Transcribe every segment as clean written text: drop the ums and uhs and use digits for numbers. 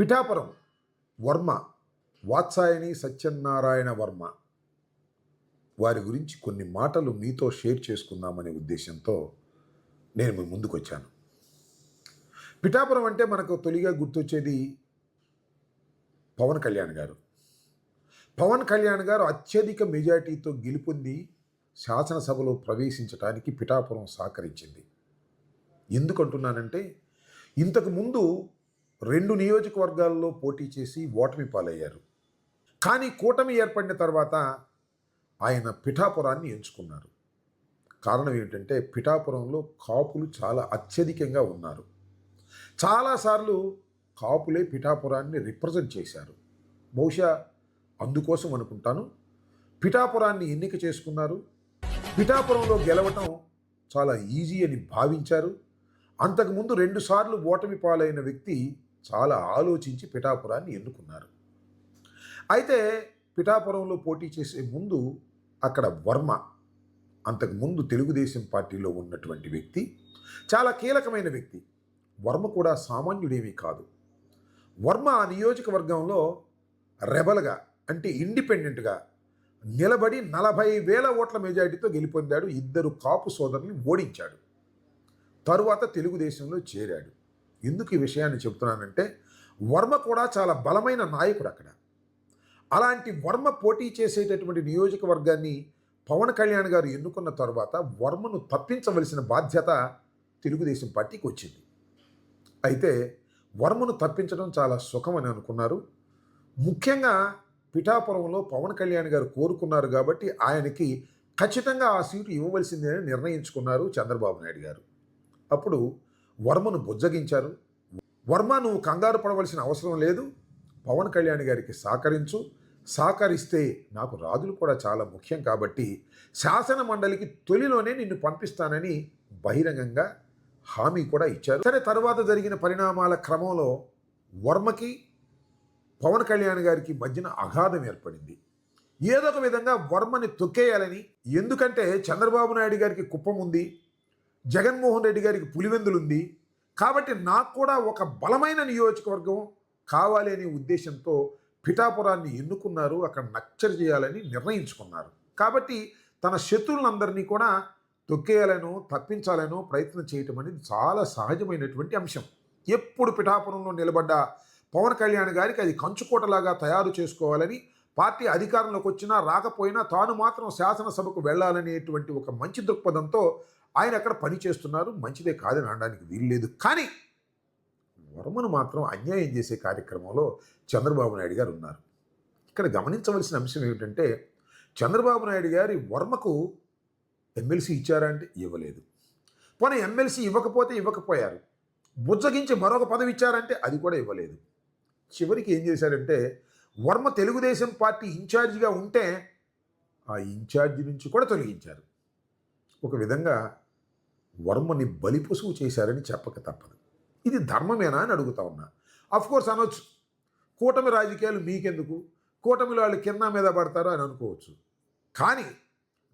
పిఠాపురం వర్మ వాత్సాయని సత్యనారాయణ వర్మ వారి గురించి కొన్ని మాటలు మీతో షేర్ చేసుకుందామనే ఉద్దేశంతో నేను మీ ముందుకు వచ్చాను. పిఠాపురం అంటే మనకు తొలిగా గుర్తొచ్చేది పవన్ కళ్యాణ్ గారు. పవన్ కళ్యాణ్ గారు అత్యధిక మెజార్టీతో గెలుపొంది శాసనసభలో ప్రవేశించడానికి పిఠాపురం సహకరించింది. ఎందుకంటున్నానంటే ఇంతకుముందు 2 నియోజకవర్గాల్లో పోటీ చేసి ఓటమి పాలయ్యారు. కానీ కూటమి ఏర్పడిన తర్వాత ఆయన పిఠాపురాన్ని ఎంచుకున్నారు. కారణం ఏమిటంటే పిఠాపురంలో కాపులు చాలా అత్యధికంగా ఉన్నారు. చాలాసార్లు కాపులే పిఠాపురాన్ని రిప్రజెంట్ చేశారు. బహుశా అందుకోసం అనుకుంటాను పిఠాపురాన్ని ఎన్నిక చేసుకున్నారు. పిఠాపురంలో గెలవటం చాలా ఈజీ అని భావించారు. అంతకుముందు 2 సార్లు ఓటమి పాలైన వ్యక్తి చాలా ఆలోచించి పిఠాపురాన్ని ఎన్నుకున్నారు. అయితే పిఠాపురంలో పోటీ చేసే ముందు అక్కడ వర్మ, అంతకుముందు తెలుగుదేశం పార్టీలో ఉన్నటువంటి వ్యక్తి, చాలా కీలకమైన వ్యక్తి. వర్మ కూడా సామాన్యుడేమీ కాదు. వర్మ ఆ నియోజకవర్గంలో రెబల్గా అంటే ఇండిపెండెంట్గా నిలబడి 40,000 ఓట్ల మెజారిటీతో గెలుపొందాడు. 2 కాపు సోదరుల్ని ఓడించాడు. తరువాత తెలుగుదేశంలో చేరాడు. ఎందుకు ఈ విషయాన్ని చెబుతున్నానంటే వర్మ కూడా చాలా బలమైన నాయకుడు అక్కడ. అలాంటి వర్మ పోటీ చేసేటటువంటి నియోజకవర్గాన్ని పవన్ కళ్యాణ్ గారు ఎన్నుకున్న తర్వాత వర్మను తప్పించవలసిన బాధ్యత తెలుగుదేశం పార్టీకి వచ్చింది. అయితే వర్మను తప్పించడం చాలా సుఖమని అనుకున్నారు. ముఖ్యంగా పిఠాపురంలో పవన్ కళ్యాణ్ గారు కోరుకున్నారు కాబట్టి ఆయనకి ఖచ్చితంగా ఆ సీటు ఇవ్వవలసిందేనని నిర్ణయించుకున్నారు చంద్రబాబు నాయుడు గారు. అప్పుడు వర్మను బుజ్జగించారు. వర్మ, నువ్వు కంగారు పడవలసిన అవసరం లేదు, పవన్ కళ్యాణ్ గారికి సహకరించు, సహకరిస్తే నాకు రాజులు కూడా చాలా ముఖ్యం కాబట్టి శాసన మండలికి తొలిలోనే నిన్ను పంపిస్తానని బహిరంగంగా హామీ కూడా ఇచ్చారు. సరే, తర్వాత జరిగిన పరిణామాల క్రమంలో వర్మకి పవన్ కళ్యాణ్ గారికి మధ్యన అగాధం ఏర్పడింది. ఏదో ఒక విధంగా వర్మని తొక్కేయాలని. ఎందుకంటే చంద్రబాబు నాయుడు గారికి కుప్పం ఉంది, జగన్మోహన్ రెడ్డి గారికి పులివెందులుంది, కాబట్టి నాకు కూడా ఒక బలమైన నియోజకవర్గం కావాలి అనే ఉద్దేశంతో పిఠాపురాన్ని ఎన్నుకున్నారు. అక్కడ నచ్చరు చేయాలని నిర్ణయించుకున్నారు. కాబట్టి తన శత్రువులందరినీ కూడా తొక్కేయాలనో తప్పించాలనో ప్రయత్నం చేయటం అనేది చాలా సహజమైనటువంటి అంశం. ఎప్పుడు పిఠాపురంలో నిలబడ్డ పవన్ కళ్యాణ్ గారికి అది కంచుకోటలాగా తయారు చేసుకోవాలని, పార్టీ అధికారంలోకి వచ్చినా రాకపోయినా తాను మాత్రం శాసనసభకు వెళ్ళాలనేటువంటి ఒక మంచి దృక్పథంతో ఆయన అక్కడ పని చేస్తున్నారు. మంచిదే కాదని అనడానికి వీల్లేదు. కానీ వర్మను మాత్రం అన్యాయం చేసే కార్యక్రమంలో చంద్రబాబు నాయుడు గారు ఉన్నారు. ఇక్కడ గమనించవలసిన అంశం ఏమిటంటే చంద్రబాబు నాయుడు గారి వర్మకు ఎమ్మెల్సీ ఇచ్చారా అంటే ఇవ్వలేదు. పోనీ ఎమ్మెల్సీ ఇవ్వకపోతే ఇవ్వకపోయారు. బుజ్జగించి మరొక పదవి ఇచ్చారంటే అది కూడా ఇవ్వలేదు. చివరికి ఏం చేశారంటే వర్మ తెలుగుదేశం పార్టీ ఇన్ఛార్జిగా ఉంటే ఆ ఇన్ఛార్జి నుంచి కూడా తొలగించారు. ఒక విధంగా వర్మని బలిపశువు చేశారని చెప్పక తప్పదు. ఇది ధర్మమేనా అని అడుగుతా ఉన్నా. అఫ్కోర్స్ అనొచ్చు, కూటమి రాజకీయాలు మీకెందుకు, కూటమిలో వాళ్ళు కింద మీద పడతారో అని అనుకోవచ్చు. కానీ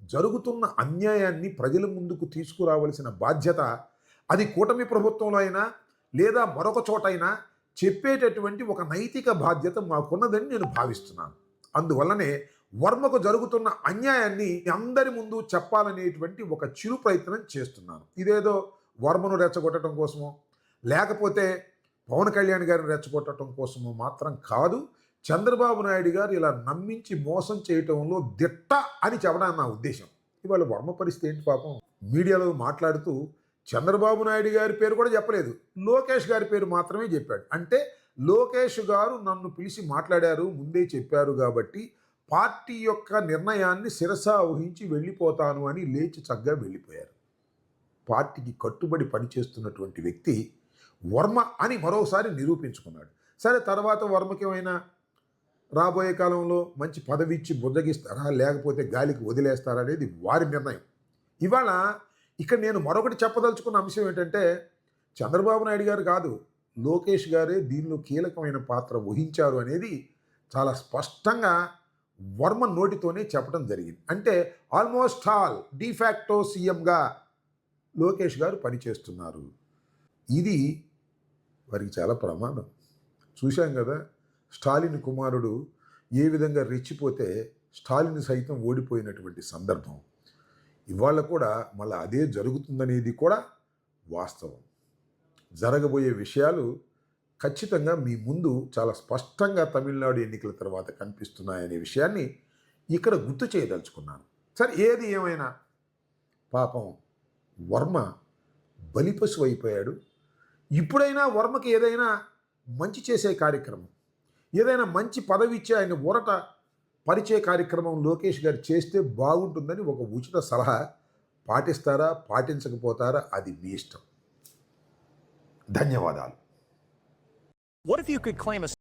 జరుగుతున్న అన్యాయాన్ని ప్రజల ముందుకు తీసుకురావలసిన బాధ్యత అది కూటమి ప్రభుత్వంలో అయినా లేదా మరొక చోటైనా చెప్పేటటువంటి ఒక నైతిక బాధ్యత మాకున్నదని నేను భావిస్తున్నాను. అందువల్లనే వర్మకు జరుగుతున్న అన్యాయాన్ని అందరి ముందు చెప్పాలనేటువంటి ఒక చిరు ప్రయత్నం చేస్తున్నాను. ఇదేదో వర్మను రెచ్చగొట్టడం కోసమో లేకపోతే పవన్ కళ్యాణ్ గారిని రెచ్చగొట్టడం కోసమో మాత్రం కాదు. చంద్రబాబు నాయుడు గారు ఇలా నమ్మించి మోసం చేయటంలో దిట్ట అని చెప్పడానికి నా ఉద్దేశం. ఇవాళ వర్మ పరిస్థితి ఏంటి పాపం, మీడియాలో మాట్లాడుతూ చంద్రబాబు నాయుడు గారి పేరు కూడా చెప్పలేదు, లోకేష్ గారి పేరు మాత్రమే చెప్పాడు. అంటే లోకేష్ గారు నన్ను పిలిచి మాట్లాడారు, ముందే చెప్పారు కాబట్టి పార్టీ యొక్క నిర్ణయాన్ని శిరసా ఊహించి వెళ్ళిపోతాను అని లేచి చక్కగా వెళ్ళిపోయారు. పార్టీకి కట్టుబడి పనిచేస్తున్నటువంటి వ్యక్తి వర్మ అని మరోసారి నిరూపించుకున్నాడు. సరే, తర్వాత వర్మకి ఏమైనా రాబోయే కాలంలో మంచి పదవి ఇచ్చి బుజ్జగిస్తారా లేకపోతే గాలికి వదిలేస్తారా అనేది వారి నిర్ణయం. ఇవాళ ఇక్కడ నేను మరొకటి చెప్పదలుచుకున్న అంశం ఏంటంటే చంద్రబాబు నాయుడు గారు కాదు, లోకేష్ గారే దీనిలో కీలకమైన పాత్ర వహించారు అనేది చాలా స్పష్టంగా వర్మ నోటితోనే చెప్పడం జరిగింది. అంటే ఆల్మోస్ట్ ఆల్ డిఫాక్టో సీఎంగా లోకేష్ గారు పనిచేస్తున్నారు. ఇది వారికి చాలా ప్రమాదం. చూశాం కదా, స్టాలిన్ కుమారుడు ఏ విధంగా రెచ్చిపోతే స్టాలిన్ సైతం ఓడిపోయినటువంటి సందర్భం. ఇవాళ కూడా మళ్ళీ అదే జరుగుతుందనేది కూడా వాస్తవం. జరగబోయే విషయాలు ఖచ్చితంగా మీ ముందు చాలా స్పష్టంగా తమిళనాడు ఎన్నికల తర్వాత కనిపిస్తున్నాయనే విషయాన్ని ఇక్కడ గుర్తు చేయదలుచుకున్నాను. సరే, ఏది ఏమైనా పాపం వర్మ బలిపశువు అయిపోయాడు. ఇప్పుడైనా వర్మకి ఏదైనా మంచి చేసే కార్యక్రమం, ఏదైనా మంచి పదవి ఇచ్చి ఆయన ఊరట పరిచయ కార్యక్రమం లోకేష్ గారు చేస్తే బాగుంటుందని ఒక ఉచిత సలహా. పాటిస్తారా, పాటించకపోతారా, అది మీ ఇష్టం. ధన్యవాదాలు. What if you could claim a